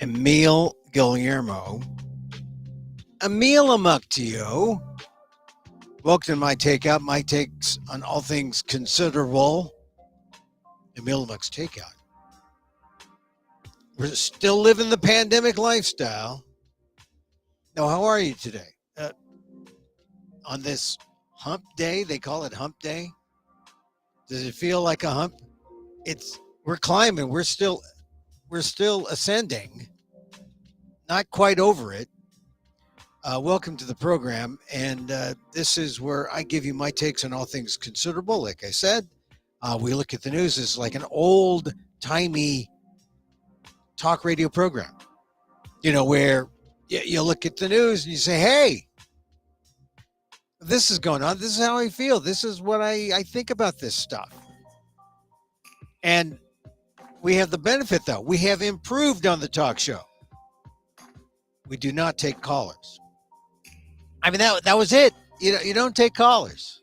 Emil Guillermo. Emil Amok to you. Welcome to my takeout. My takes on all things considerable. Emil Amok's takeout. We're still living the pandemic lifestyle. Now, how are you today? On this hump day, they call it hump day. Does it feel like a hump? We're climbing. We're still ascending. Not quite over it. Welcome to the program, and this is where I give you my takes on all things considerable. Like I said, we look at the news as like an old-timey talk radio program, where you look at the news and you say, hey, this is going on. This is how I feel. This is what I think about this stuff. And we have the benefit, though. We have improved on the talk show. We do not take callers. I mean, that was it. You don't take callers.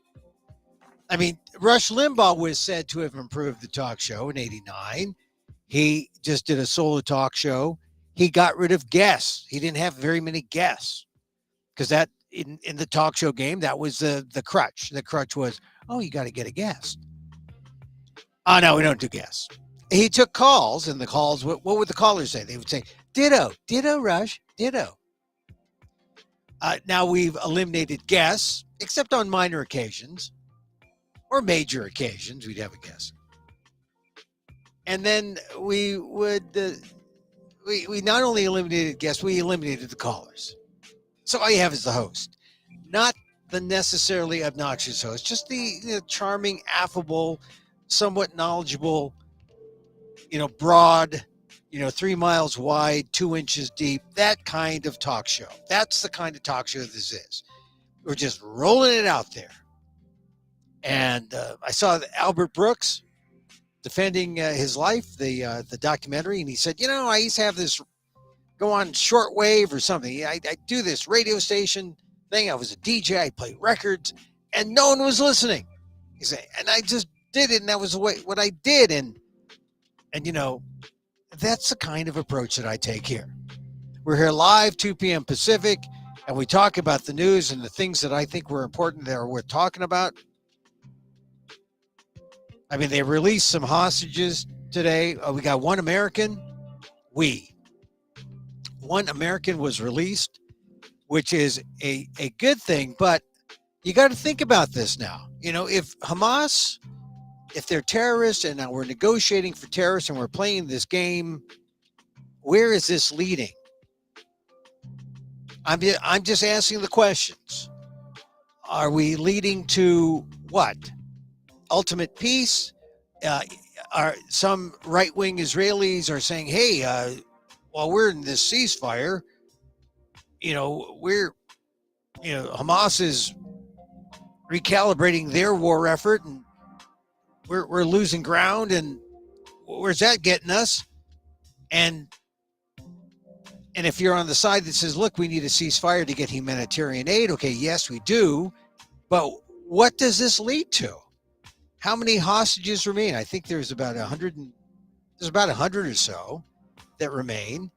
I mean, Rush Limbaugh was said to have improved the talk show in '89. He just did a solo talk show. He got rid of guests. He didn't have very many guests because that in the talk show game, that was the crutch. The crutch was, oh, you got to get a guest. Oh, no, we don't do guests. He took calls, and the calls, what would the callers say? They would say, ditto, Rush, ditto. Now we've eliminated guests, except on minor occasions or major occasions, we'd have a guest. And then we would, we not only eliminated guests, we eliminated the callers. So all you have is the host, not the necessarily obnoxious host, just the charming, affable, somewhat knowledgeable, broad, 3 miles wide, 2 inches deep, that kind of talk show. That's the kind of talk show this is. We're just rolling it out there. And I saw Albert Brooks defending his life, the documentary, and he said, I used to have this go on shortwave or something. I do this radio station thing. I was a DJ. I played records, and no one was listening. He said, and I just did it, and that was what I did. And that's the kind of approach that I take here. We're here live, 2 p.m. Pacific, and we talk about the news and the things that I think were important that are worth talking about. I mean, they released some hostages today. We got one American. One American was released, which is a good thing, but you got to think about this now. If Hamas, if they're terrorists and now we're negotiating for terrorists and we're playing this game, where is this leading? I'm just asking the questions. Are we leading to what? Ultimate peace? Are some right-wing Israelis are saying, hey, while we're in this ceasefire, Hamas is recalibrating their war effort and we're losing ground, and where's that getting us? And if you're on the side that says, look, we need a ceasefire to get humanitarian aid, okay, yes, we do, but what does this lead to? How many hostages remain? I think there's about 100 or so that remain,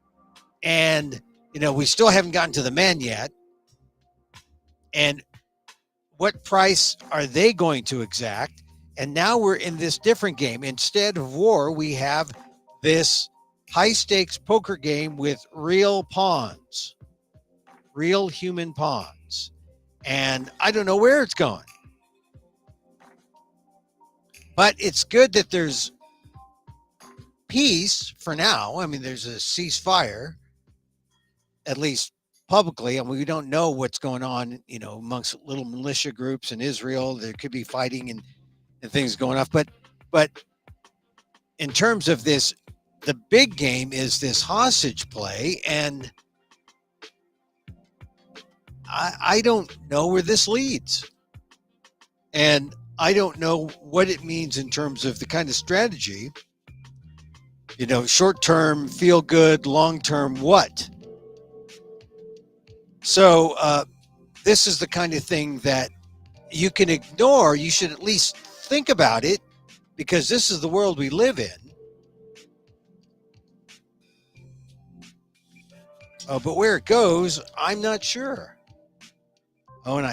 and we still haven't gotten to the men yet. And what price are they going to exact? And now we're in this different game. Instead of war, we have this high-stakes poker game with real pawns, real human pawns. And I don't know where it's going. But it's good that there's peace for now. I mean, there's a ceasefire, at least publicly. I mean, we don't know what's going on, amongst little militia groups in Israel. There could be fighting and things going off. But in terms of this, the big game is this hostage play. And I don't know where this leads. And I don't know what it means in terms of the kind of strategy, short-term, feel good, long-term, what? So this is the kind of thing that you can ignore. You should at least think about it, because this is the world we live in. But where it goes, I'm not sure. Oh, and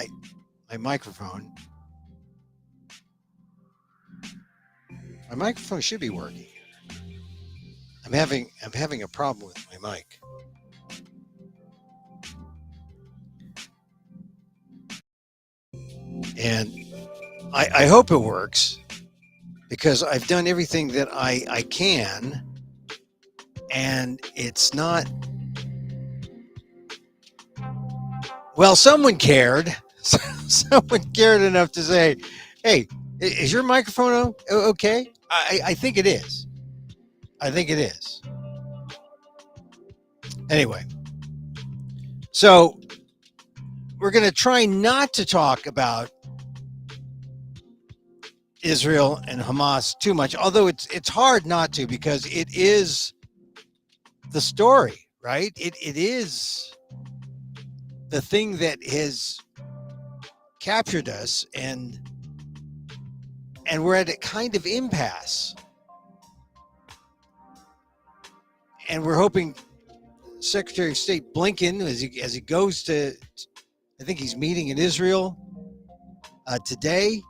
my microphone. My microphone should be working. I'm having a problem with my mic. And I hope it works, because I've done everything that I can, and it's not. Well, someone cared. Someone cared enough to say, hey, is your microphone okay? I think it is. I think it is. Anyway, so we're going to try not to talk about Israel and Hamas too much, although it's hard not to, because it is the story, right? It is the thing that has captured us, and we're at a kind of impasse. And we're hoping Secretary of State Blinken, as he goes to, I think he's meeting in Israel today,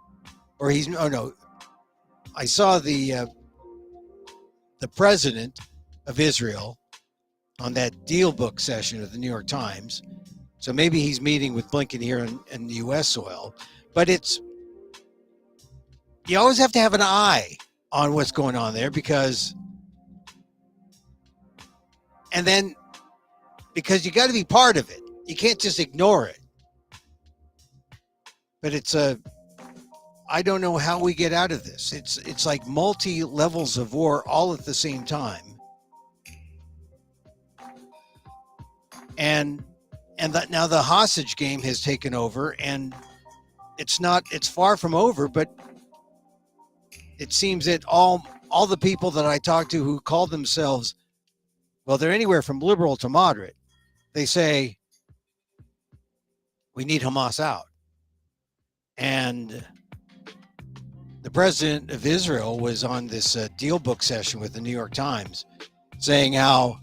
or I saw the president of Israel on that deal book session of the New York Times. So maybe he's meeting with Blinken here in the U.S. soil. But you always have to have an eye on what's going on there, because you got to be part of it. You can't just ignore it. But I don't know how we get out of this. It's like multi levels of war all at the same time. And now the hostage game has taken over, and it's far from over, but it seems that all the people that I talk to who call themselves, well, they're anywhere from liberal to moderate, they say, we need Hamas out. And the president of Israel was on this deal book session with the New York Times, saying how,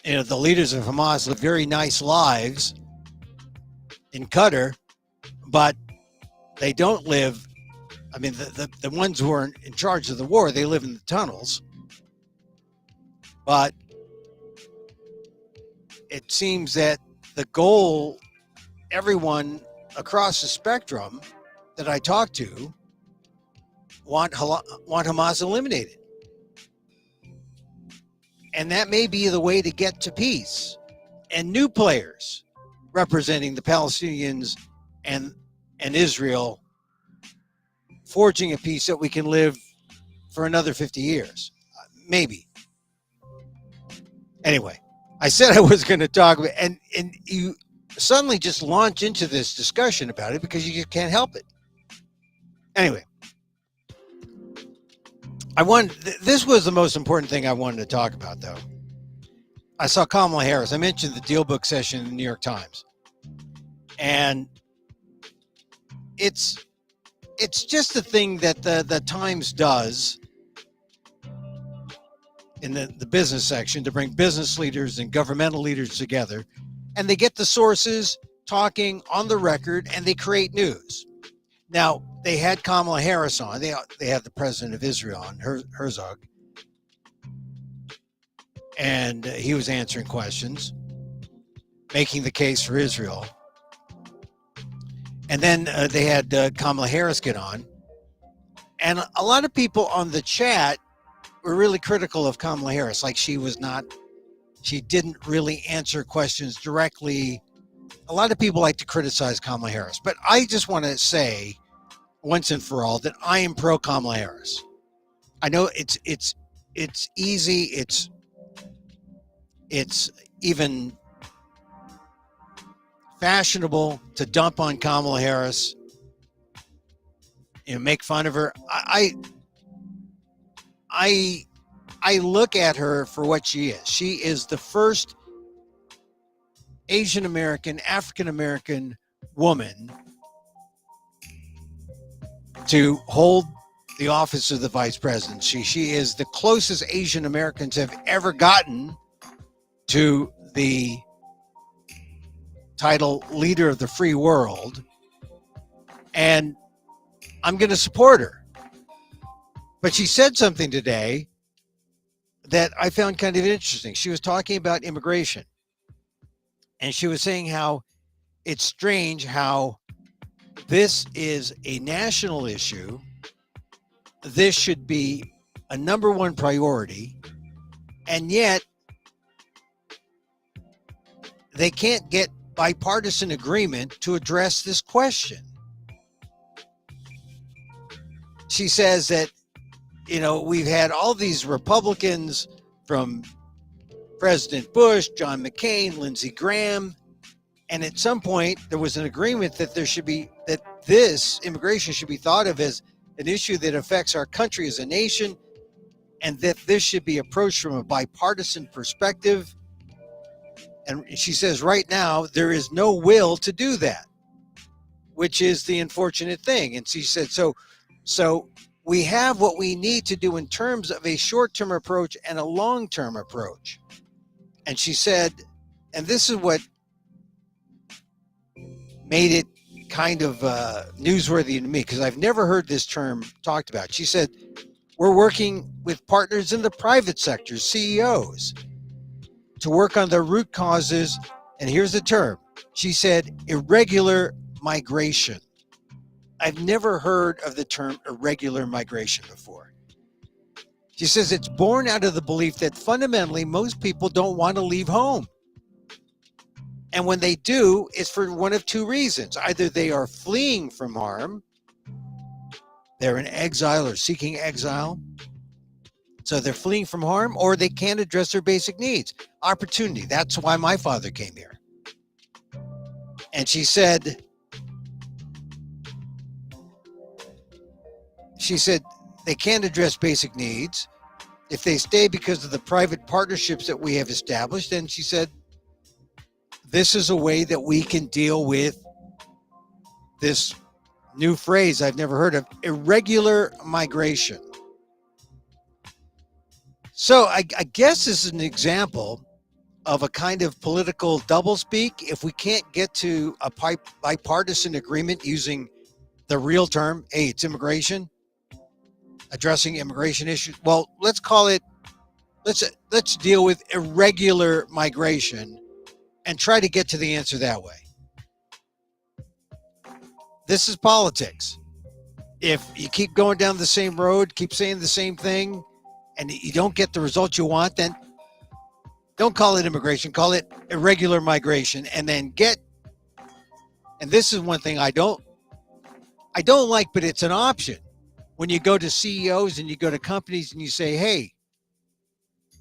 the leaders of Hamas live very nice lives in Qatar, but they don't live. I mean, the ones who are in charge of the war, they live in the tunnels. But it seems that the goal, everyone across the spectrum that I talk to want Hamas eliminated. And that may be the way to get to peace, and new players representing the Palestinians and Israel forging a peace that we can live for another 50 years. Maybe. Anyway, I said I was going to talk about, and you suddenly just launch into this discussion about it because you just can't help it. Anyway, this was the most important thing I wanted to talk about, though. I saw Kamala Harris. I mentioned the deal book session in the New York Times. And it's just a thing that the Times does in the business section to bring business leaders and governmental leaders together. And they get the sources talking on the record, and they create news. Now, they had Kamala Harris on. They had the president of Israel on, Herzog. And he was answering questions, making the case for Israel. And then they had Kamala Harris get on. And a lot of people on the chat were really critical of Kamala Harris. Like she didn't really answer questions directly. A lot of people like to criticize Kamala Harris. But I just want to say once and for all that I am pro Kamala Harris. I know it's easy. It's even fashionable to dump on Kamala Harris, make fun of her. I look at her for what she is. She is the first Asian American, African American woman to hold the office of the vice presidency. She is the closest Asian Americans have ever gotten to the title Leader of the Free World, and I'm going to support her. But she said something today that I found kind of interesting. She was talking about immigration, and she was saying how it's strange how this is a national issue. This should be a number one priority, and yet they can't get bipartisan agreement to address this question. She says that, we've had all these Republicans from President Bush, John McCain, Lindsey Graham, and at some point there was an agreement that this immigration should be thought of as an issue that affects our country as a nation, and that this should be approached from a bipartisan perspective. And she says right now there is no will to do that, which is the unfortunate thing. And she said, so we have what we need to do in terms of a short-term approach and a long-term approach. And she said, and this is what made it kind of newsworthy to me, because I've never heard this term talked about. She said, we're working with partners in the private sector, CEOs, to work on the root causes. And here's the term. She said, irregular migration. I've never heard of the term irregular migration before. She says it's born out of the belief that fundamentally most people don't want to leave home. And when they do, it's for one of two reasons. Either they are fleeing from harm, they're in exile or seeking exile, so they're fleeing from harm, or they can't address their basic needs. Opportunity. That's why my father came here. And she said they can't address basic needs if they stay because of the private partnerships that we have established. And she said, this is a way that we can deal with this new phrase I've never heard of, irregular migration. So I guess this is an example of a kind of political doublespeak. If we can't get to a bipartisan agreement using the real term, hey, it's immigration, addressing immigration issues. Well, let's deal with irregular migration and try to get to the answer that way. This is politics. If you keep going down the same road, keep saying the same thing, and you don't get the result you want, then don't call it immigration, call it irregular migration, and this is one thing I don't like, but it's an option. When you go to CEOs and you go to companies and you say, hey,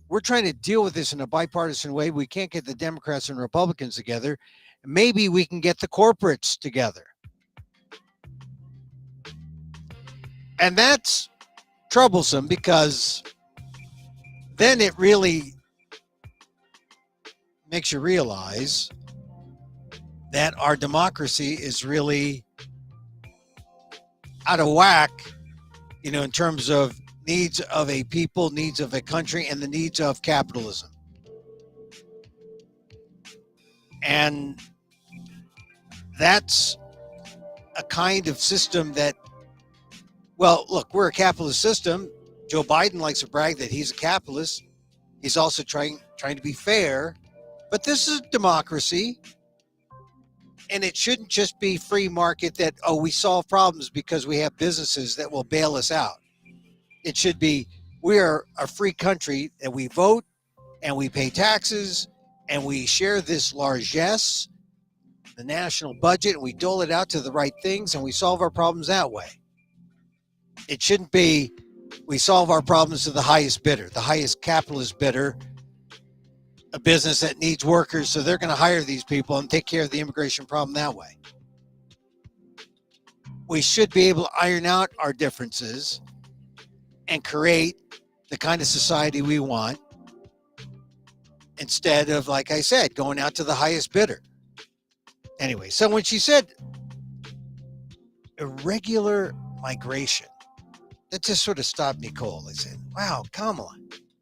we're trying to deal with this in a bipartisan way. We can't get the Democrats and Republicans together. Maybe we can get the corporates together. And that's troublesome, because then it really makes you realize that our democracy is really out of whack, in terms of needs of a people, needs of a country, and the needs of capitalism. And that's a kind of system that, well, look, we're a capitalist system. Joe Biden likes to brag that he's a capitalist. He's also trying to be fair. But this is democracy. And it shouldn't just be free market that, we solve problems because we have businesses that will bail us out. It should be, we are a free country and we vote and we pay taxes and we share this largesse, the national budget, and we dole it out to the right things and we solve our problems that way. It shouldn't be, we solve our problems to the highest bidder, the highest capitalist bidder, a business that needs workers, so they're going to hire these people and take care of the immigration problem that way. We should be able to iron out our differences and create the kind of society we want, instead of, like I said, going out to the highest bidder. Anyway, so when she said irregular migration, that just sort of stopped me cold. I said, wow, Kamala,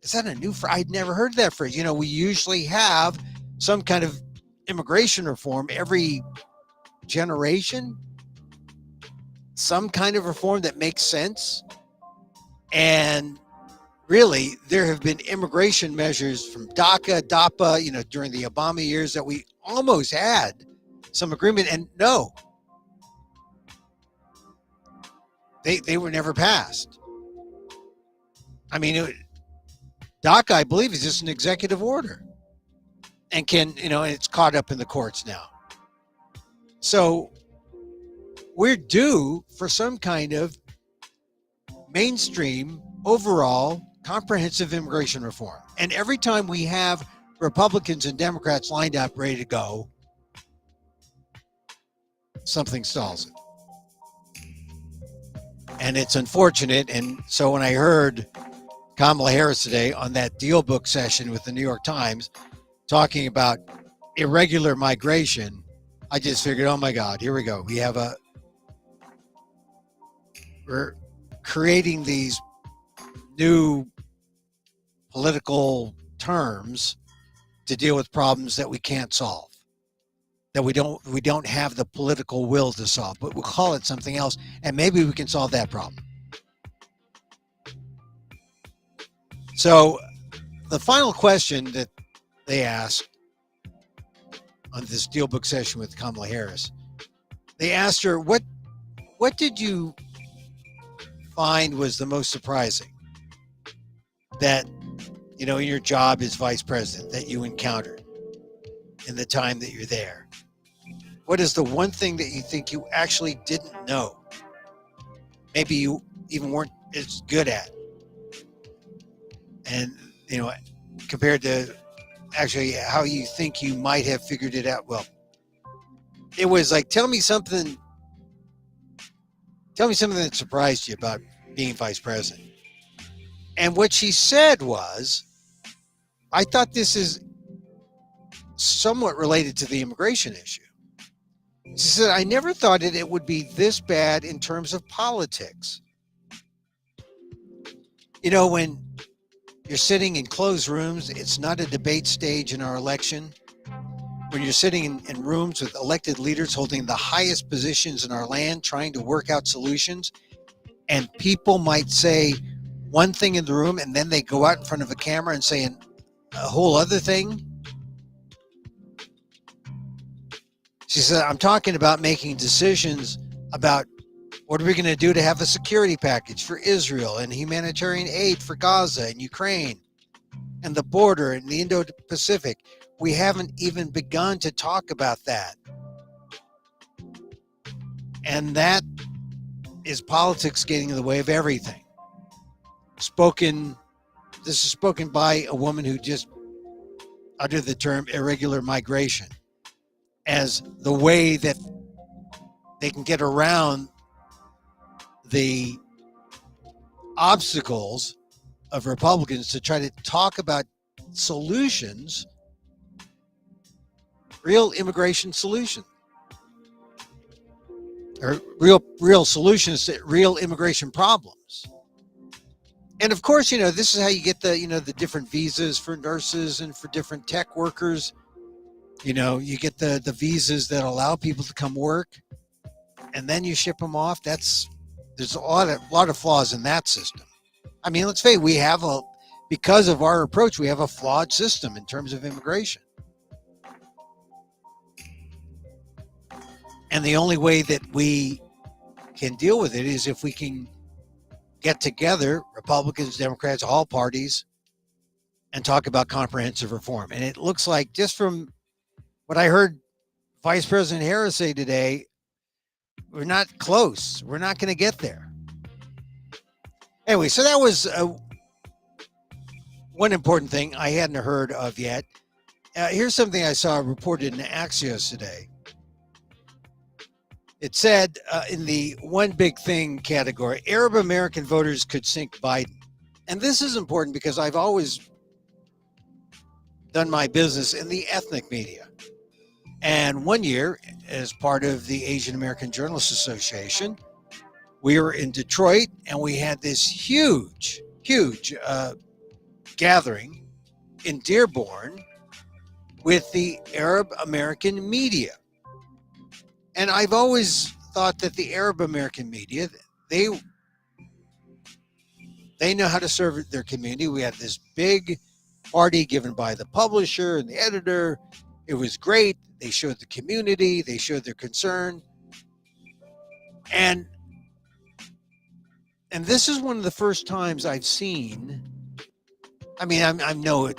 is that a new phrase? I'd never heard that phrase. You know, we usually have some kind of immigration reform every generation, some kind of reform that makes sense. And really, there have been immigration measures from DACA, DAPA, you know, during the Obama years that we almost had some agreement. And no, they were never passed. I mean, DACA, I believe, is just an executive order and can, you know, and it's caught up in the courts now. So we're due for some kind of mainstream, overall, comprehensive immigration reform. And every time we have Republicans and Democrats lined up, ready to go, something stalls it. And it's unfortunate. And so when I heard Kamala Harris today on that deal book session with the New York Times talking about irregular migration, I just figured, oh my God, here we go. We're creating these new political terms to deal with problems that we can't solve, that we don't have the political will to solve, but we'll call it something else, and maybe we can solve that problem. So the final question that they asked on this deal book session with Kamala Harris, they asked her, what did you find was the most surprising that, you know, in your job as vice president that you encountered in the time that you're there? What is the one thing that you think you actually didn't know? Maybe you even weren't as good at. And, you know, compared to actually how you think you might have figured it out. Well, it was like, tell me something that surprised you about being vice president. And what she said was, I thought this is somewhat related to the immigration issue. She said, I never thought it would be this bad in terms of politics. You know, when you're sitting in closed rooms, it's not a debate stage in our election. When you're sitting in rooms with elected leaders holding the highest positions in our land, trying to work out solutions, and people might say one thing in the room and then they go out in front of a camera and say a whole other thing. She said, I'm talking about making decisions about what are we going to do to have a security package for Israel and humanitarian aid for Gaza and Ukraine and the border and the Indo-Pacific. We haven't even begun to talk about that. And that is politics getting in the way of everything. This is spoken by a woman who just uttered the term irregular migration as the way that they can get around the obstacles of Republicans to try to talk about solutions, real immigration solution, or real solutions to real immigration problems. And of course, you know, this is how you get the different visas for nurses and for different tech workers. You know, you get the visas that allow people to come work, and then you ship them off. There's a lot of flaws in that system. I mean, let's face it, because of our approach, we have a flawed system in terms of immigration. And the only way that we can deal with it is if we can get together, Republicans, Democrats, all parties, and talk about comprehensive reform. And it looks like, just from what I heard Vice President Harris say today, we're not close. We're not going to get there. Anyway, so that was one important thing I hadn't heard of yet. Here's something I saw reported in Axios today. It said in the one big thing category, Arab American voters could sink Biden. And this is important because I've always done my business in the ethnic media. And one year, as part of the Asian American Journalists Association, we were in Detroit and we had this huge gathering in Dearborn with the Arab American media. And I've always thought that the Arab American media, they know how to serve their community. We had this big party given by the publisher and the editor. It was great. They showed the community, they showed their concern. And this is one of the first times I've seen, I mean, I know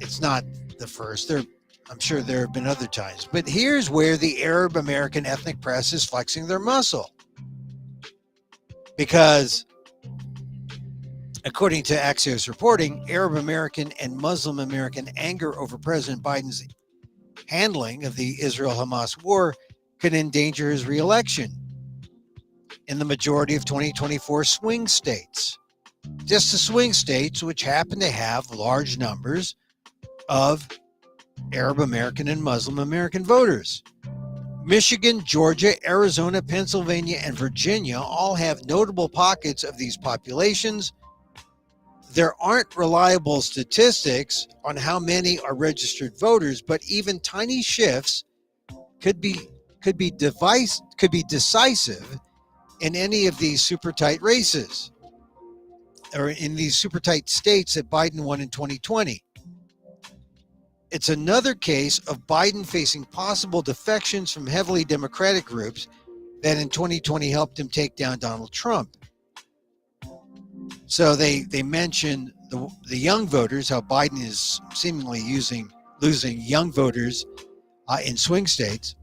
it's not the first. I'm sure there have been other times. But here's where the Arab American ethnic press is flexing their muscle. Because according to Axios reporting, Arab American and Muslim American anger over President Biden's handling of the Israel-Hamas war could endanger his reelection in the majority of 2024 swing states. Just the swing states, which happen to have large numbers of Arab American and Muslim American voters. Michigan, Georgia, Arizona, Pennsylvania, and Virginia all have notable pockets of these populations. There aren't reliable statistics on how many are registered voters, but even tiny shifts could be decisive in any of these super tight races, or in these super tight states that Biden won in 2020. It's another case of Biden facing possible defections from heavily Democratic groups that in 2020 helped him take down Donald Trump. So they mention the young voters, how Biden is seemingly losing young voters in swing states.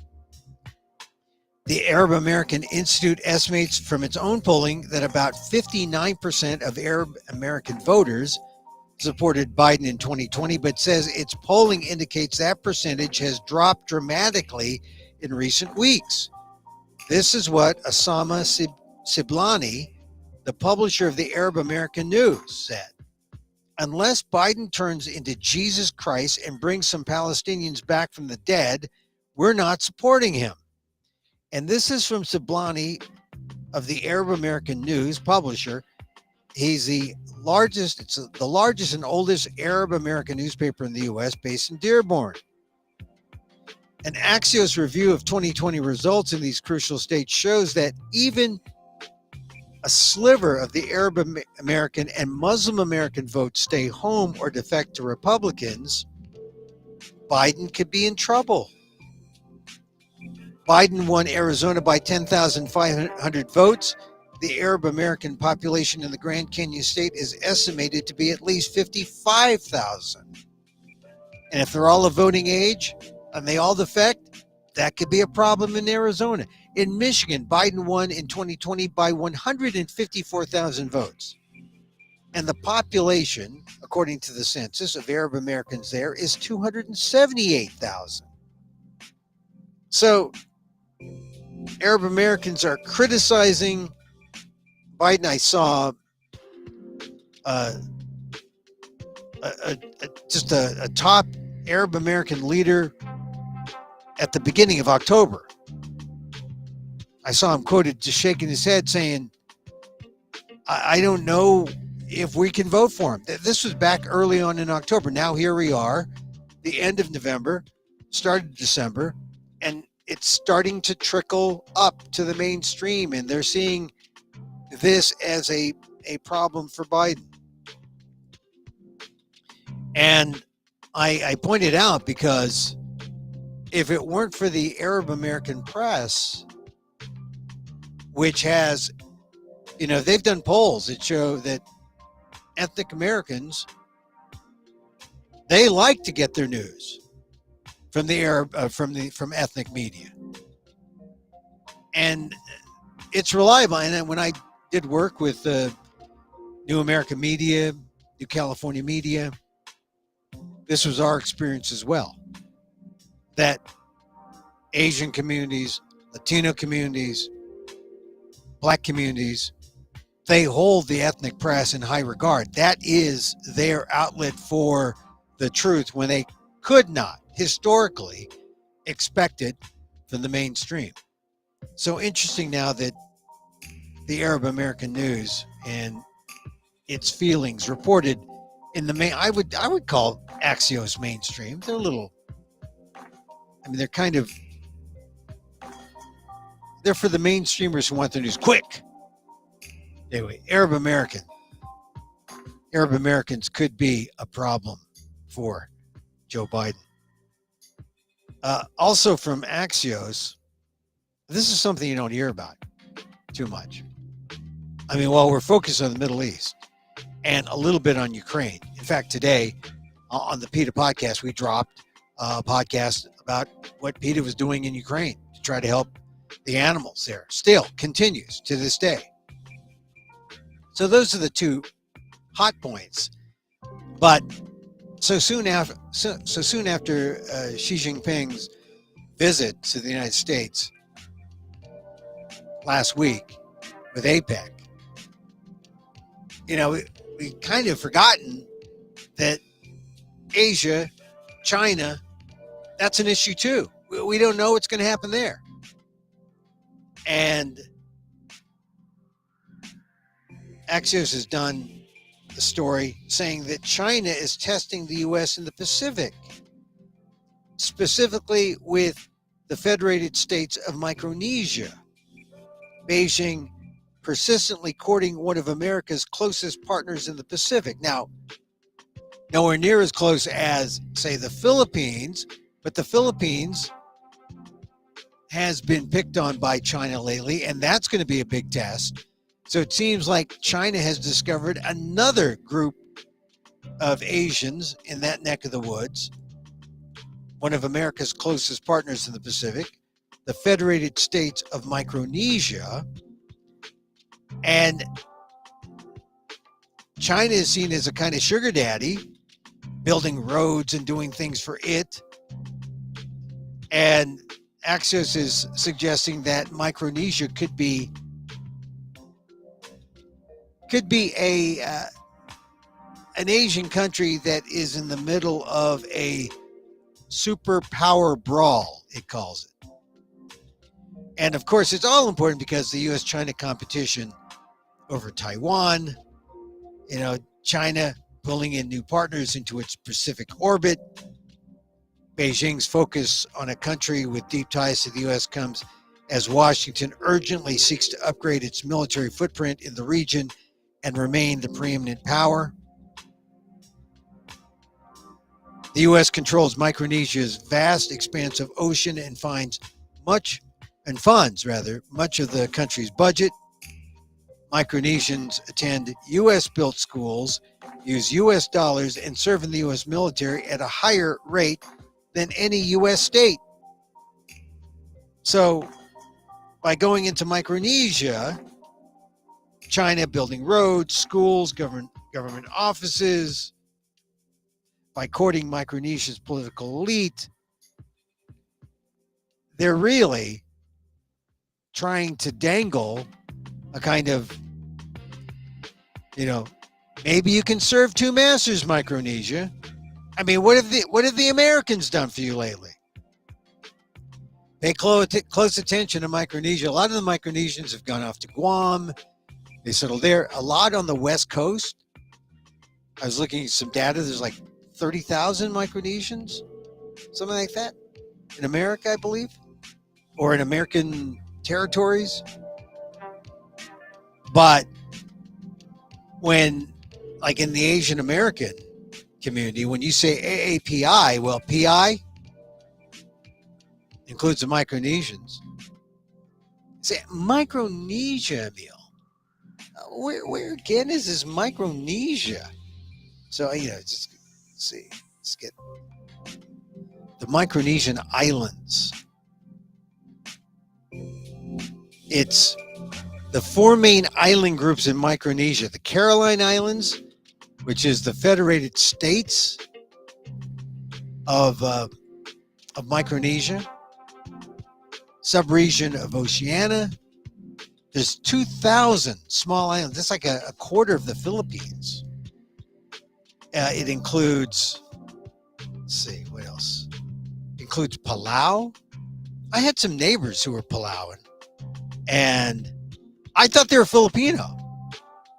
The Arab American Institute estimates from its own polling that about 59% of Arab American voters supported Biden in 2020, but says its polling indicates that percentage has dropped dramatically in recent weeks. This is what Osama Siblani, the publisher of the Arab American News, said. Unless Biden turns into Jesus Christ and brings some Palestinians back from the dead, we're not supporting him. And this is from Siblani of the Arab American News publisher. He's the largest and oldest Arab American newspaper in the U.S. based in Dearborn. An Axios review of 2020 results in these crucial states shows that even a sliver of the Arab American and Muslim American votes stay home or defect to Republicans, Biden could be in trouble. Biden won Arizona by 10,500 votes. The Arab American population in the Grand Canyon state is estimated to be at least 55,000. And if they're all of voting age and they all defect, that could be a problem in Arizona. In Michigan, Biden won in 2020 by 154,000 votes. And the population, according to the census of Arab Americans there, is 278,000. So Arab Americans are criticizing Biden. I saw just a top Arab American leader at the beginning of October. I saw him quoted just shaking his head saying, I don't know if we can vote for him. This was back early on in October. Now here we are, the end of November, started December, and it's starting to trickle up to the mainstream, and they're seeing this as a problem for Biden. And I pointed out because if it weren't for the Arab American press, which has, they've done polls that show that ethnic Americans, they like to get their news from the from ethnic media, and it's reliable. And then when I did work with New American Media, New California Media, this was our experience as well. That Asian communities, Latino communities, Black communities, they hold the ethnic press in high regard. That is their outlet for the truth when they could not historically expect it from the mainstream. So interesting now that the Arab American News and its feelings reported in the main, I would call Axios mainstream. They're a little, I mean, they're for the mainstreamers who want their news quick. Anyway, Arab Americans could be a problem for Joe Biden. Also from Axios, this is something you don't hear about too much. I mean, while we're focused on the Middle East and a little bit on Ukraine. In fact, today on the PETA podcast, we dropped a podcast about what PETA was doing in Ukraine to try to help the animals there. Still continues to this day. So those are the two hot points. But so soon after Xi Jinping's visit to the United States last week with APEC, we kind of forgotten that Asia, China, that's an issue too. We don't know what's going to happen there. And Axios has done a story saying that China is testing the U.S. in the Pacific, specifically with the Federated States of Micronesia. Beijing persistently courting one of America's closest partners in the Pacific. Now, nowhere near as close as, say, the Philippines, but the Philippines has been picked on by China lately, and that's going to be a big test. So it seems like China has discovered another group of Asians in that neck of the woods, one of America's closest partners in the Pacific, the Federated States of Micronesia. And China is seen as a kind of sugar daddy, building roads and doing things for it. And Axios is suggesting that Micronesia could be an Asian country that is in the middle of a superpower brawl, it calls it. And of course, it's all important because the U.S.-China competition over Taiwan, China pulling in new partners into its Pacific orbit. Beijing's focus on a country with deep ties to the U.S. comes as Washington urgently seeks to upgrade its military footprint in the region and remain the preeminent power. The U.S. controls Micronesia's vast expanse of ocean and funds much of the country's budget. Micronesians attend U.S.-built schools, use U.S. dollars, and serve in the U.S. military at a higher rate than any U.S. state. So, by going into Micronesia, China building roads, schools, government offices, by courting Micronesia's political elite, they're really trying to dangle a kind of, maybe you can serve two masters, Micronesia. I mean, what have the Americans done for you lately? Pay close attention to Micronesia. A lot of the Micronesians have gone off to Guam. They settled there. A lot on the West Coast. I was looking at some data. There's like 30,000 Micronesians, something like that, in America, I believe, or in American territories. But when, like in the Asian American community, when you say AAPI, well, PI includes the Micronesians. Say Micronesia, Emil. Where again is this Micronesia? So, just see. Let's get the Micronesian islands. It's the four main island groups in Micronesia: the Caroline Islands, which is the Federated States of Micronesia, subregion of Oceania. There's 2,000 small islands. That's like a quarter of the Philippines. It includes, let's see, what else? It includes Palau. I had some neighbors who were Palauan, and I thought they were Filipino.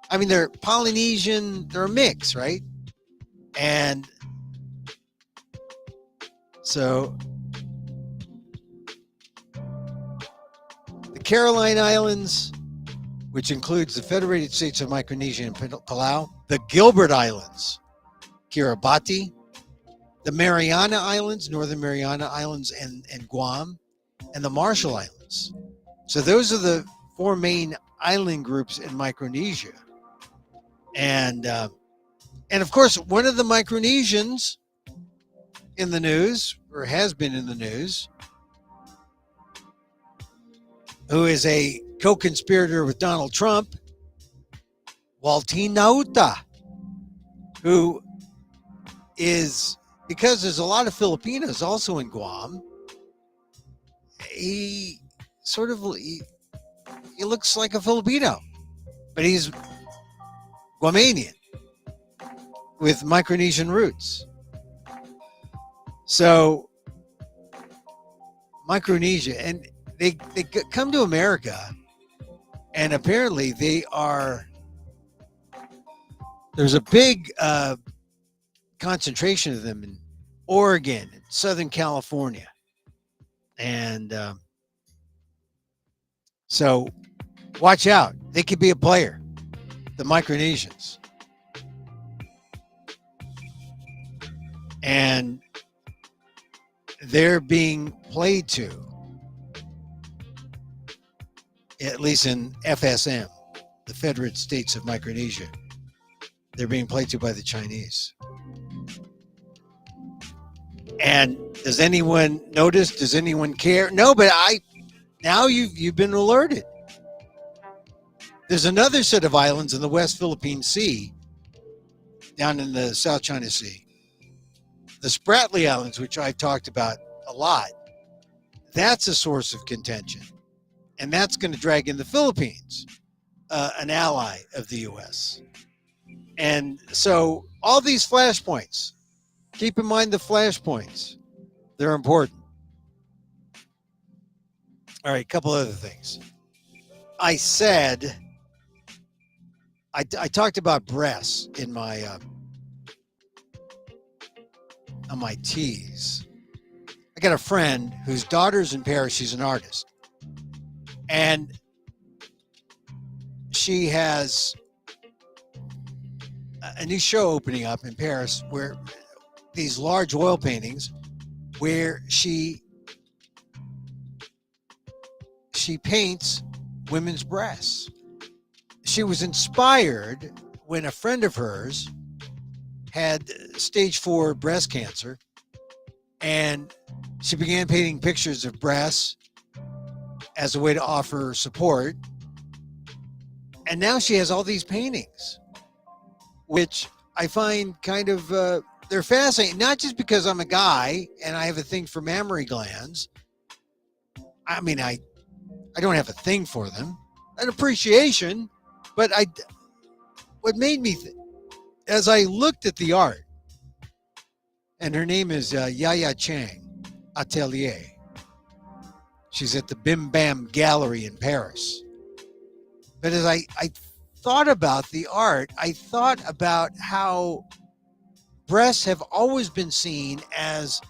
I mean, they're Polynesian, they're a mix, right? And so the Caroline Islands, which includes the Federated States of Micronesia and Palau, the Gilbert Islands, Kiribati, the Mariana Islands, Northern Mariana Islands, and Guam, and the Marshall Islands. So those are the four main island groups in Micronesia. And of course, one of the Micronesians in the news, or has been in the news, who is a co-conspirator with Donald Trump, Waltin Nauta, who is, because there's a lot of Filipinos also in Guam, he looks like a Filipino, but he's Guamanian with Micronesian roots. So Micronesia, and they come to America, and apparently there's a big concentration of them in Oregon and Southern California. And so watch out. They could be a player, the Micronesians. And they're being played to, at least in FSM, the Federated States of Micronesia. They're being played to by the Chinese. And does anyone notice? Does anyone care? No, but now you've been alerted. There's another set of islands in the West Philippine Sea, down in the South China Sea. The Spratly Islands, which I've talked about a lot, that's a source of contention. And that's going to drag in the Philippines, an ally of the U.S. And so all these flashpoints, keep in mind the flashpoints. They're important. All right, a couple other things. I said, I talked about breasts in my on my teas. I got a friend whose daughter's in Paris. She's an artist. And she has a new show opening up in Paris where these large oil paintings where she paints women's breasts. She was inspired when a friend of hers had stage 4 breast cancer, and she began painting pictures of breasts as a way to offer support. And now she has all these paintings, which I find kind of, they're fascinating, not just because I'm a guy and I have a thing for mammary glands. I mean, I don't have a thing for them, an appreciation, but what made me, as I looked at the art, and her name is Yaya Chang Atelier. She's at the Bim Bam Gallery in Paris. But as I thought about the art, I thought about how breasts have always been seen as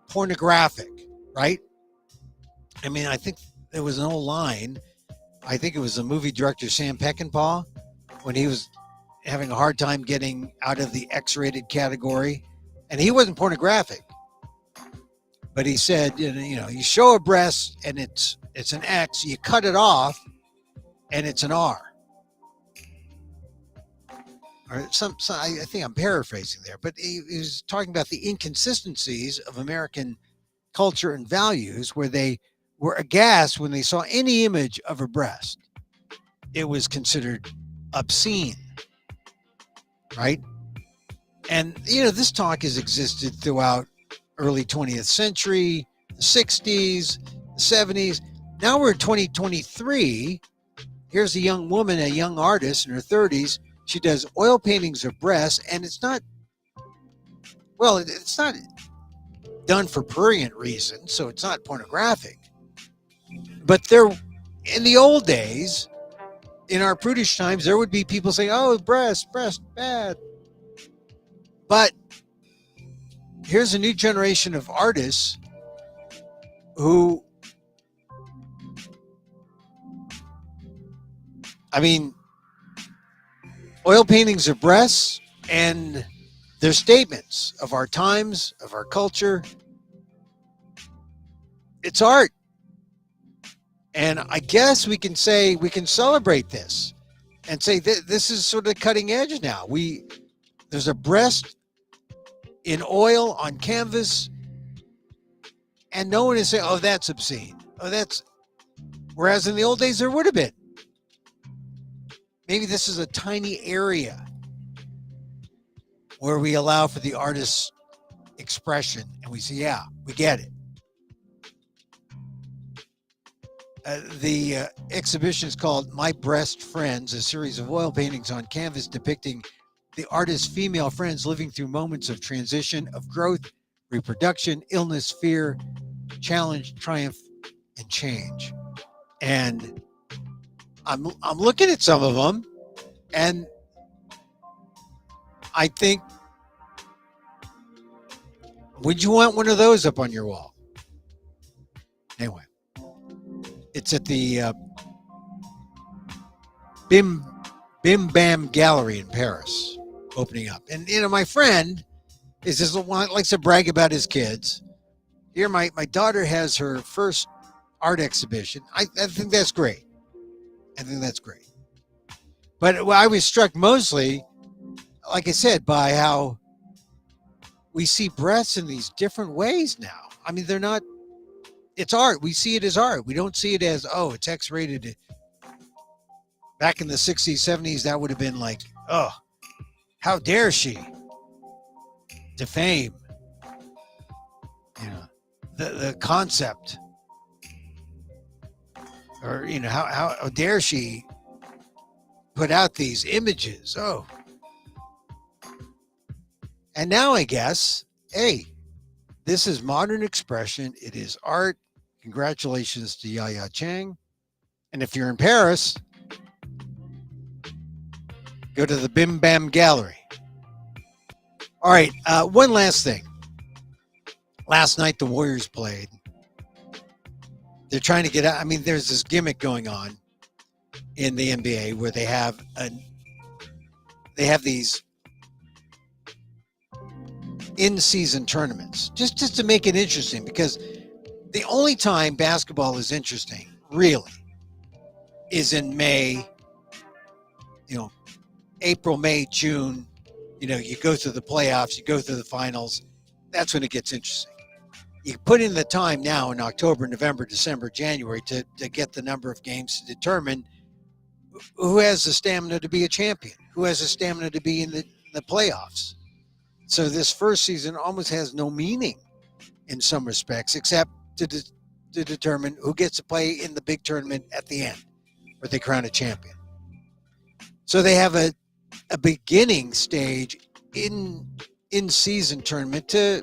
pornographic, right? I mean, I think there was an old line. I think it was the movie director Sam Peckinpah when he was having a hard time getting out of the X-rated category. And he wasn't pornographic. But he said, you know, you show a breast and it's an X, you cut it off and it's an R. Or I think I'm paraphrasing there, but he was talking about the inconsistencies of American culture and values, where they were aghast when they saw any image of a breast. It was considered obscene, right? And, you know, this talk has existed throughout early 20th century, the 60s, the 70s. Now we're in 2023. Here's a young woman, a young artist in her 30s. She does oil paintings of breasts, and it's not done for prurient reasons, so it's not pornographic. But there, in the old days, in our prudish times, there would be people saying, oh, breast, bad. But here's a new generation of artists who, I mean, oil paintings of breasts, and they're statements of our times, of our culture. It's art. And I guess we can say we can celebrate this and say this is sort of cutting edge now. There's a breast in oil on canvas, and no one is saying, "Oh, that's obscene." Oh, that's. Whereas in the old days there would have been. Maybe this is a tiny area where we allow for the artist's expression, and we say, "Yeah, we get it." The exhibition is called My Breast Friends, a series of oil paintings on canvas depicting the artist's female friends living through moments of transition, of growth, reproduction, illness, fear, challenge, triumph, and change. And I'm looking at some of them, and I think, would you want one of those up on your wall? Anyway, it's at the Bim Bam Gallery in Paris, opening up. And my friend is this one likes to brag about his kids. Here, my daughter has her first art exhibition. I think that's great. But I was struck mostly, like I said, by how we see breasts in these different ways now. I mean, they're not. It's art. We see it as art. We don't see it as, oh, it's X-rated. Back in the 60s, 70s, that would have been like, oh, how dare she defame, the concept, or how dare she put out these images? Oh, and now I guess, hey, this is modern expression. It is art. Congratulations to Yaya Chang. And if you're in Paris, go to the Bim Bam Gallery. All right, one last thing. Last night the Warriors played. They're trying to get out. I mean, there's this gimmick going on in the NBA where they have these in-season tournaments just to make it interesting, because the only time basketball is interesting, really, is in May, April, May, June. You go through the playoffs, you go through the finals. That's when it gets interesting. You put in the time now in October, November, December, January to get the number of games to determine who has the stamina to be a champion, who has the stamina to be in the playoffs. So this first season almost has no meaning in some respects, except to determine who gets to play in the big tournament at the end, where they crown a champion. So they have a beginning stage in-season tournament to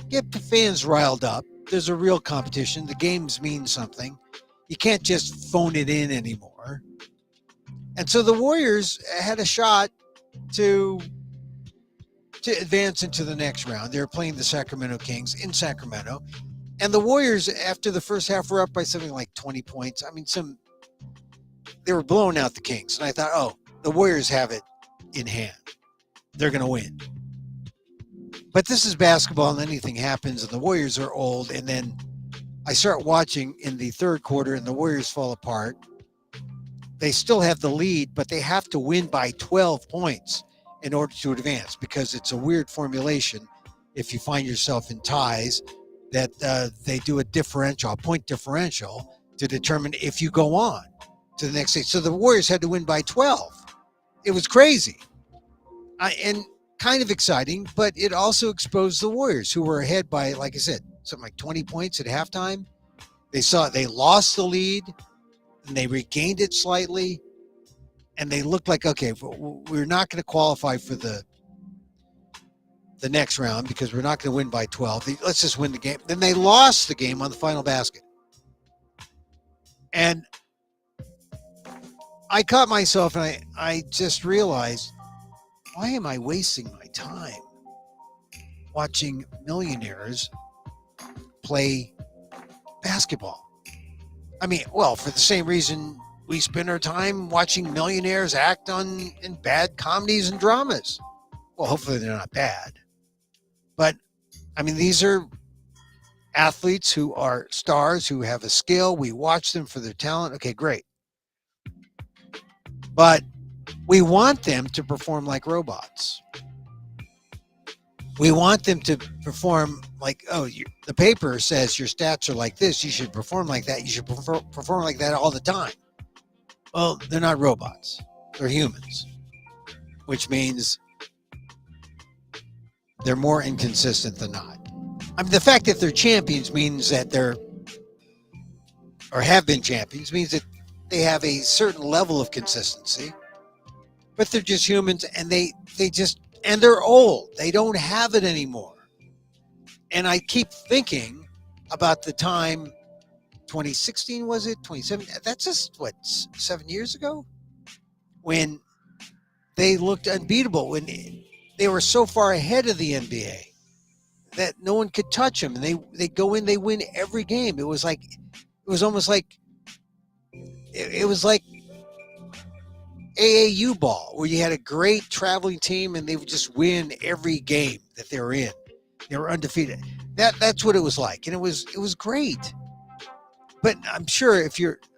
get the fans riled up. There's a real competition. The games mean something. You can't just phone it in anymore. And so the Warriors had a shot to advance into the next round. They were playing the Sacramento Kings in Sacramento. And the Warriors, after the first half, were up by something like 20 points. I mean, they were blowing out the Kings. And I thought, oh, the Warriors have it in hand. They're going to win. But this is basketball, and anything happens, and the Warriors are old. And then I start watching in the third quarter, and the Warriors fall apart. They still have the lead, but they have to win by 12 points in order to advance, because it's a weird formulation. If you find yourself in ties, that they do a point differential to determine if you go on to the next stage. So the Warriors had to win by 12. It was crazy and kind of exciting, but it also exposed the Warriors, who were ahead by, like I said, something like 20 points at halftime. They lost the lead, and they regained it slightly, and they looked like, okay, we're not going to qualify for the next round because we're not going to win by 12. Let's just win the game. Then they lost the game on the final basket. And I caught myself, and I just realized, why am I wasting my time? watching millionaires play basketball. I mean, well, for the same reason we spend our time watching millionaires act in bad comedies and dramas. Well, hopefully they're not bad. But, I mean, these are athletes who are stars, who have a skill. We watch them for their talent. Okay, great. But we want them to perform like robots. We want them to perform like, the paper says your stats are like this. You should perform like that. You should perform like that all the time. Well, they're not robots. They're humans, which means they're more inconsistent than not. I mean, the fact that they're champions means that or have been champions, means that they have a certain level of consistency, but they're just humans, and and they're old. They don't have it anymore. And I keep thinking about the time, 2016, was it? 2017? That's just, 7 years ago? When they looked unbeatable, when they were so far ahead of the NBA that no one could touch them. And they go in, they win every game. It was almost like AAU ball, where you had a great traveling team and they would just win every game that they were in. They were undefeated. That's what it was like. And it was great. But I'm sure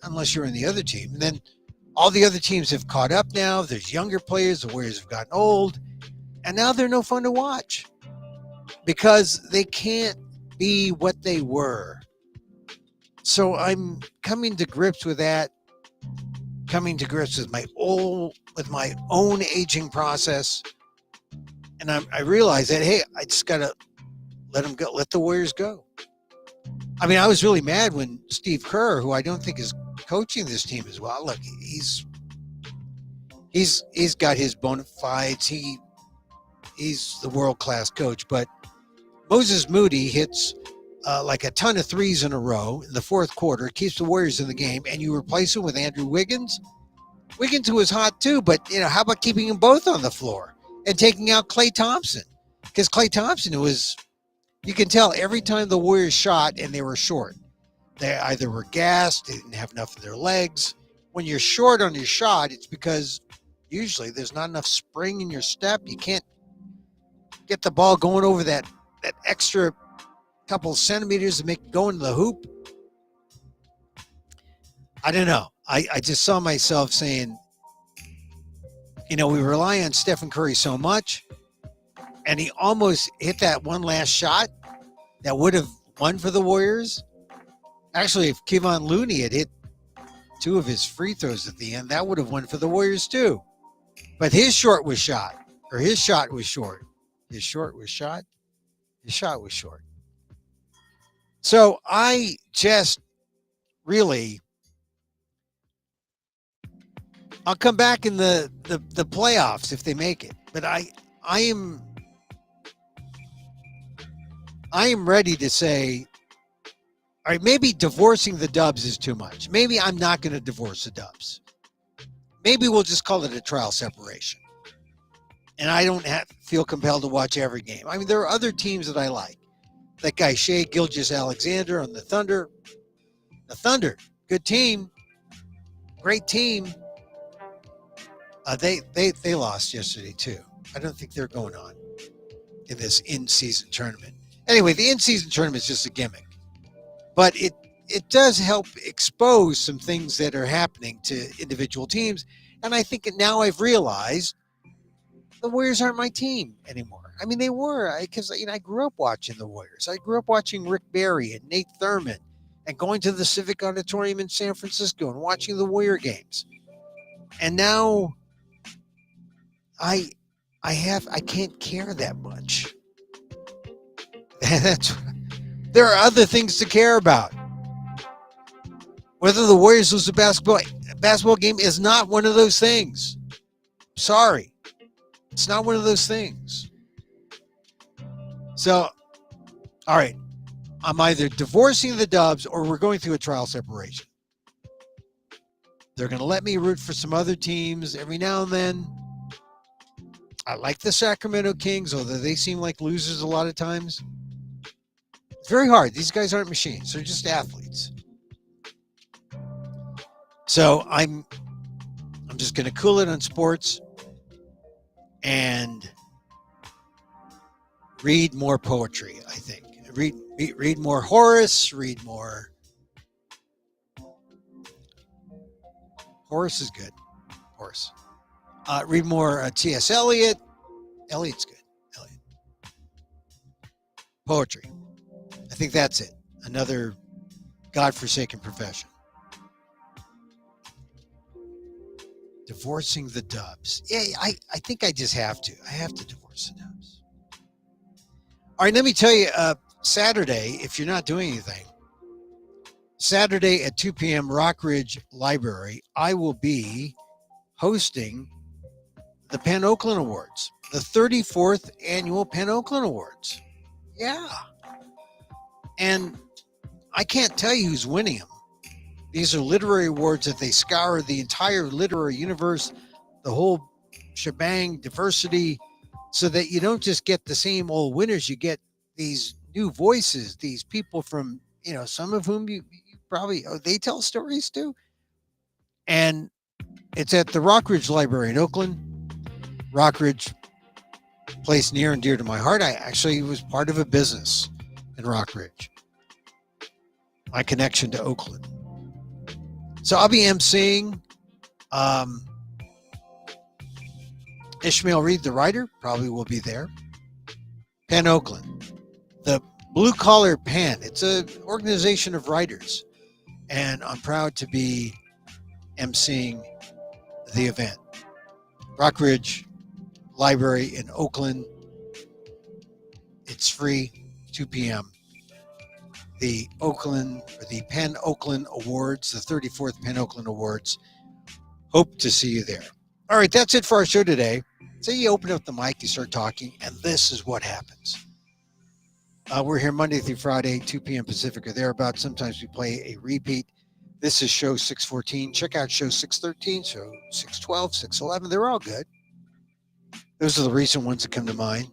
unless you're in the other team, and then all the other teams have caught up now. There's younger players. The Warriors have gotten old. And now they're no fun to watch because they can't be what they were. So I'm coming to grips with that, coming to grips with my own aging process. And I realize that, hey, I just got to let them go, let the Warriors go. I mean, I was really mad when Steve Kerr, who I don't think is coaching this team as well. Look, he's got his bona fides. He's the world-class coach, but Moses Moody hits like a ton of threes in a row in the fourth quarter, keeps the Warriors in the game, and you replace him with Andrew Wiggins. Wiggins, who was hot too, but how about keeping them both on the floor and taking out Klay Thompson? Because Klay Thompson you can tell every time the Warriors shot and they were short. They either were gassed, they didn't have enough of their legs. When you're short on your shot, it's because usually there's not enough spring in your step. You can't get the ball going over that extra couple centimeters to make it go into the hoop. I don't know. I just saw myself saying, we rely on Stephen Curry so much, and he almost hit that one last shot that would have won for the Warriors. Actually, if Kevon Looney had hit two of his free throws at the end, that would have won for the Warriors too. But his shot was short. His shot was short. His shot was short. So I just really, I'll come back in the playoffs if they make it. But I am ready to say, all right, maybe divorcing the Dubs is too much. Maybe I'm not going to divorce the Dubs. Maybe we'll just call it a trial separation. And I don't feel compelled to watch every game. I mean, there are other teams that I like. That guy, Shai Gilgeous-Alexander on the Thunder. The Thunder, good team. Great team. They lost yesterday, too. I don't think they're going on in this in-season tournament. Anyway, the in-season tournament is just a gimmick. But it does help expose some things that are happening to individual teams. And I think now I've realized the Warriors aren't my team anymore. I mean, they were, because I grew up watching the Warriors. I grew up watching Rick Barry and Nate Thurman and going to the Civic Auditorium in San Francisco and watching the Warrior games. And now I can't care that much. There are other things to care about. Whether the Warriors lose a basketball game is not one of those things. Sorry. It's not one of those things. So, all right. I'm either divorcing the Dubs or we're going through a trial separation. They're going to let me root for some other teams every now and then. I like the Sacramento Kings, although they seem like losers a lot of times. It's very hard. These guys aren't machines. They're just athletes. So I'm just going to cool it on sports and read more poetry, I think. Read more Horace, read more. Horace is good. Horace. Read more T.S. Eliot. Eliot's good. Eliot. Poetry. I think that's it. Another godforsaken profession. Divorcing the Dubs. Yeah, I think I just have to. I have to divorce the Dubs. All right, let me tell you, Saturday, if you're not doing anything, Saturday at 2 p.m., Rockridge Library, I will be hosting the Penn Oakland Awards, the 34th annual Penn Oakland Awards. Yeah. And I can't tell you who's winning them. These are literary awards that they scour the entire literary universe, the whole shebang, diversity, so that you don't just get the same old winners. You get these new voices, these people from, some of whom you probably, they tell stories too. And it's at the Rockridge Library in Oakland. Rockridge, place near and dear to my heart. I actually was part of a business in Rockridge. My connection to Oakland. So I'll be emceeing. Ishmael Reed, the writer, probably will be there. Penn Oakland, the Blue Collar Pen. It's an organization of writers, and I'm proud to be emceeing the event. Rockridge Library in Oakland. It's free, 2 p.m. The Penn Oakland Awards, the 34th Penn Oakland Awards. Hope to see you there. All right, that's it for our show today. So you open up the mic, you start talking, and this is what happens. We're here Monday through Friday, 2 p.m. Pacific or thereabouts. Sometimes we play a repeat. This is show 614. Check out show 613, show 612, 611. They're all good. Those are the recent ones that come to mind.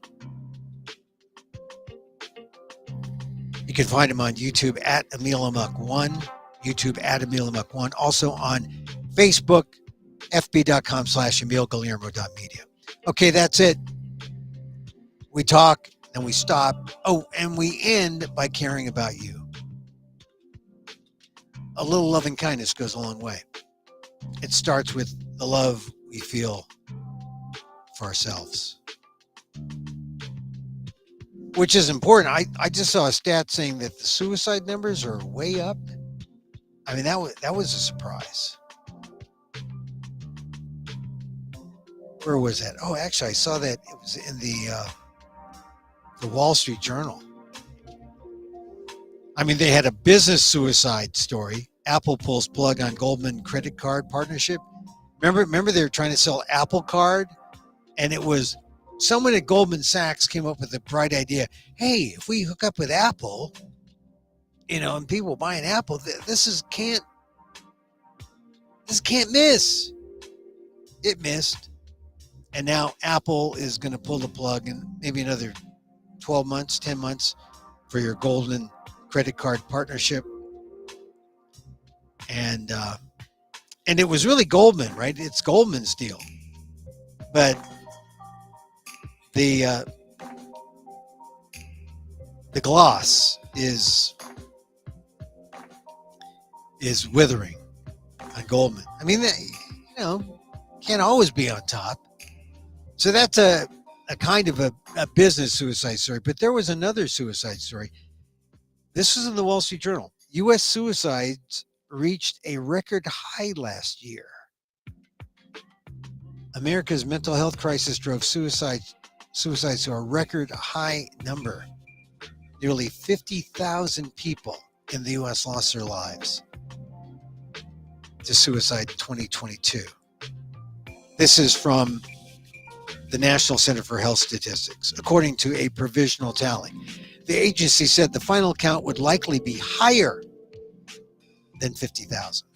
You can find them on YouTube at Amok1, YouTube at Amok1, also on Facebook, fb.com/EmilGuillermo.media. Okay, that's it. We talk, then we stop. Oh, and we end by caring about you. A little loving kindness goes a long way. It starts with the love we feel for ourselves, which is important. I just saw a stat saying that the suicide numbers are way up. I mean, that was a surprise. Where was that? Oh, actually, I saw that it was in the Wall Street Journal. I mean, they had a business suicide story. Apple pulls plug on Goldman credit card partnership. Remember they were trying to sell Apple Card, and it was someone at Goldman Sachs came up with a bright idea. Hey, if we hook up with Apple, and people buying Apple, this can't miss. It missed. And now Apple is going to pull the plug in maybe another 12 months, 10 months for your Goldman credit card partnership. And it was really Goldman, right? It's Goldman's deal. But the gloss is withering on Goldman. I mean, can't always be on top. So that's a kind of a business suicide story. But there was another suicide story. This was in the Wall Street Journal. U.S. suicides reached a record high last year. America's mental health crisis drove suicides to a record high number. Nearly 50,000 people in the U.S. lost their lives to suicide in 2022. This is from the National Center for Health Statistics. According to a provisional tally, the agency said the final count would likely be higher than 50,000.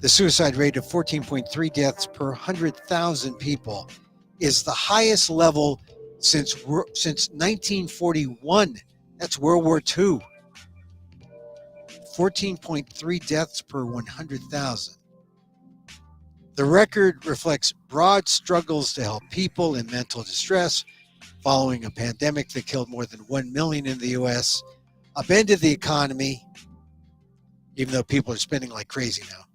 The suicide rate of 14.3 deaths per 100,000 people is the highest level since 1941. That's World War II. 14.3 deaths per 100,000. The record reflects broad struggles to help people in mental distress following a pandemic that killed more than 1 million in the U.S., upended the economy, even though people are spending like crazy now,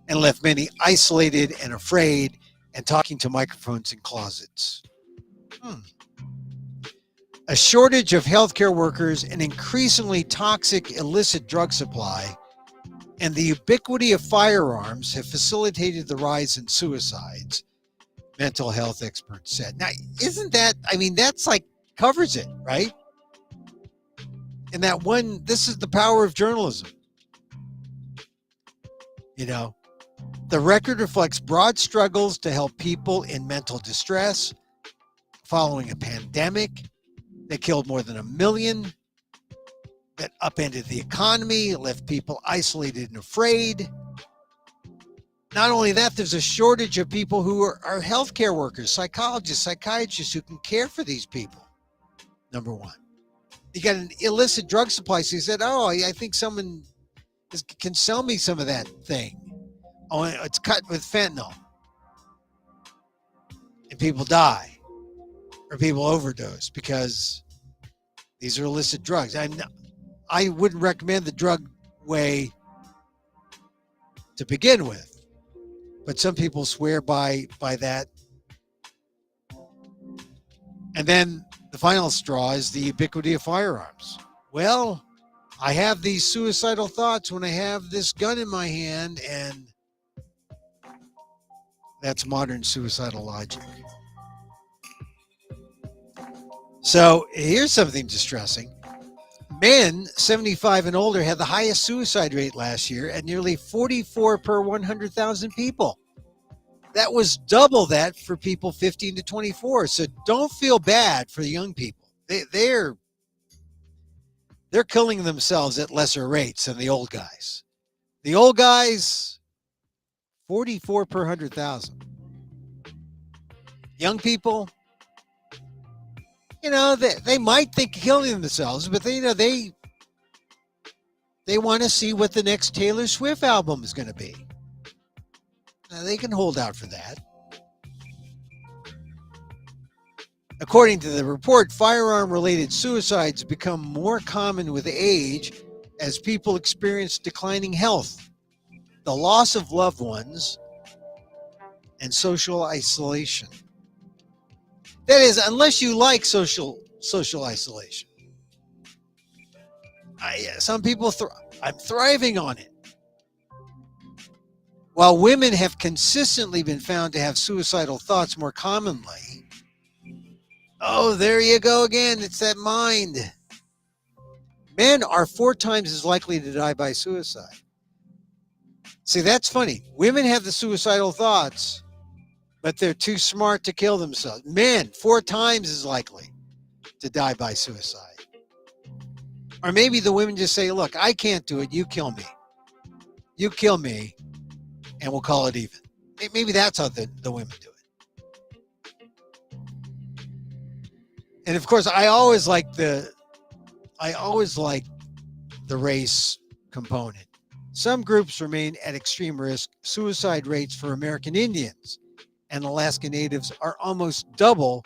and left many isolated and afraid and talking to microphones in closets. A shortage of healthcare workers, an increasingly toxic illicit drug supply, and the ubiquity of firearms have facilitated the rise in suicides, mental health experts said. Now, isn't that, that's like covers it, right? And that one, this is the power of journalism. The record reflects broad struggles to help people in mental distress following a pandemic that killed more than 1 million, that upended the economy, left people isolated and afraid. Not only that, there's a shortage of people who are healthcare workers, psychologists, psychiatrists who can care for these people, number one. You got an illicit drug supply. So he said, I think someone can sell me some of that thing. Oh, it's cut with fentanyl. And people die or people overdose because these are illicit drugs. I wouldn't recommend the drug way to begin with. But some people swear by that. And then the final straw is the ubiquity of firearms. Well, I have these suicidal thoughts when I have this gun in my hand, and that's modern suicidal logic. So here's something distressing. Men 75 and older had the highest suicide rate last year at nearly 44 per 100,000 people. That was double that for people 15 to 24. So don't feel bad for the young people. They're killing themselves at lesser rates than the old guys. The old guys, 44 per 100,000. Young people, they might think of killing themselves, but they want to see what the next Taylor Swift album is going to be. Now, they can hold out for that. According to the report, firearm-related suicides become more common with age as people experience declining health, the loss of loved ones, and social isolation. That is, unless you like social isolation. Some people, I'm thriving on it. While women have consistently been found to have suicidal thoughts more commonly, there you go again. It's that mind. Men are 4 times as likely to die by suicide. See, that's funny. Women have the suicidal thoughts, but they're too smart to kill themselves. Men, 4 times as likely to die by suicide. Or maybe the women just say, look, I can't do it. You kill me. You kill me, and we'll call it even. Maybe that's how the women do it. And of course, I always like the race component. Some groups remain at extreme risk. Suicide rates for American Indians and Alaska Natives are almost double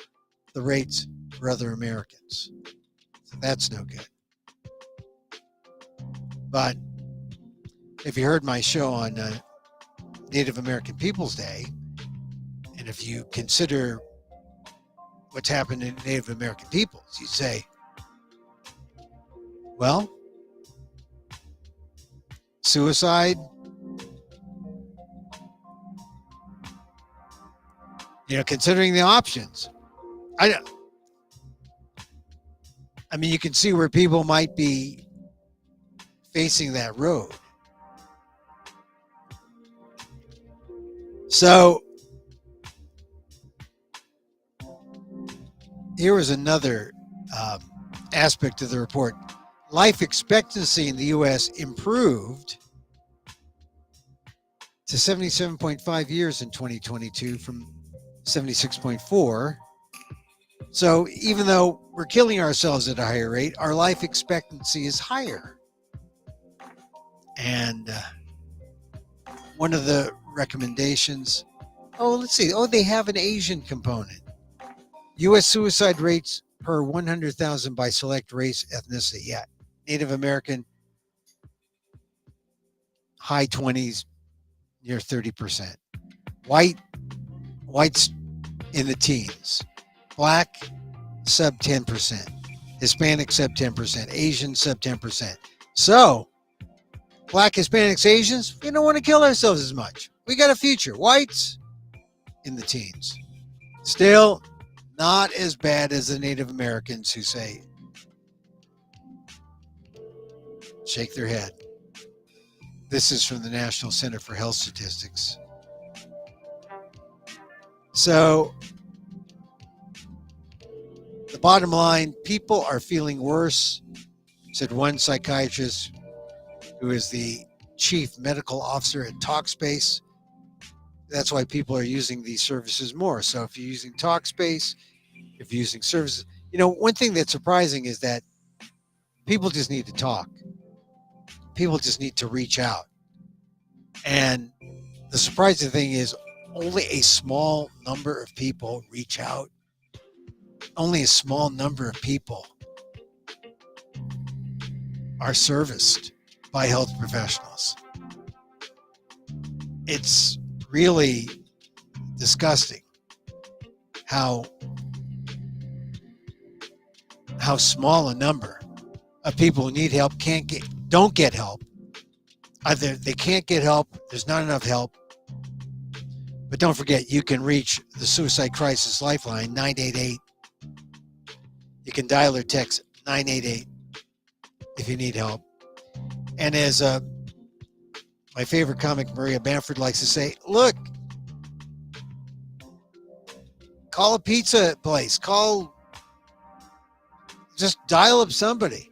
the rates for other Americans. So that's no good. But if you heard my show on Native American Peoples Day, and if you consider what's happened in Native American peoples, you say, well, suicide, considering the options, I mean, you can see where people might be facing that road. So here was another aspect of the report. Life expectancy in the U.S. improved to 77.5 years in 2022 from 76.4. So even though we're killing ourselves at a higher rate, our life expectancy is higher. And one of the recommendations, let's see. They have an Asian component. U.S. suicide rates per 100,000 by select race, ethnicity. Yeah. Native American, high 20s, near 30%. Whites in the teens. Black, sub 10%. Hispanic, sub 10%. Asian, sub 10%. So, Black, Hispanics, Asians, we don't want to kill ourselves as much. We got a future. Whites, in the teens. Still, not as bad as the Native Americans who say, shake their head. This is from the National Center for Health Statistics. So, the bottom line, people are feeling worse, said one psychiatrist who is the chief medical officer at Talkspace. That's why people are using these services more. So if you're using Talkspace, if you're using services, one thing that's surprising is that people just need to talk. People just need to reach out. And the surprising thing is only a small number of people reach out. Only a small number of people are serviced by health professionals. It's really disgusting how small a number of people who need help don't get help. Either they can't get help, there's not enough help. But don't forget, you can reach the Suicide Crisis Lifeline, 988. You can dial or text 988 if you need help. And as my favorite comic, Maria Bamford, likes to say, look, call a pizza place. Just dial up somebody.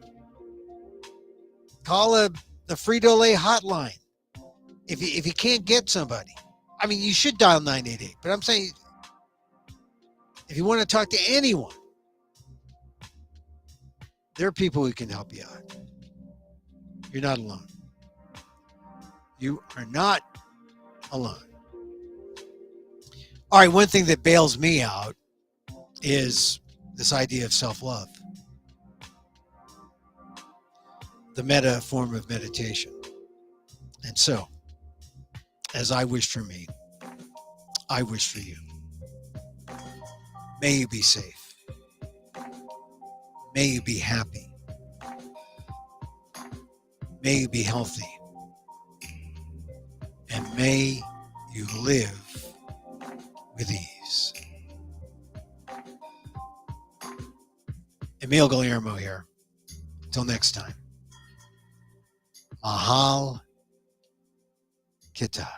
Call the Frito-Lay hotline. If you can't get somebody. I mean, you should dial 988. But I'm saying, if you want to talk to anyone, there are people who can help you out. You're not alone. You are not alone. All right, one thing that bails me out is this idea of self-love. The meta form of meditation. And so, as I wish for me, I wish for you. May you be safe. May you be happy. May you be healthy. And may you live with ease. Emil Guillermo here. Until next time. Mahal Kita.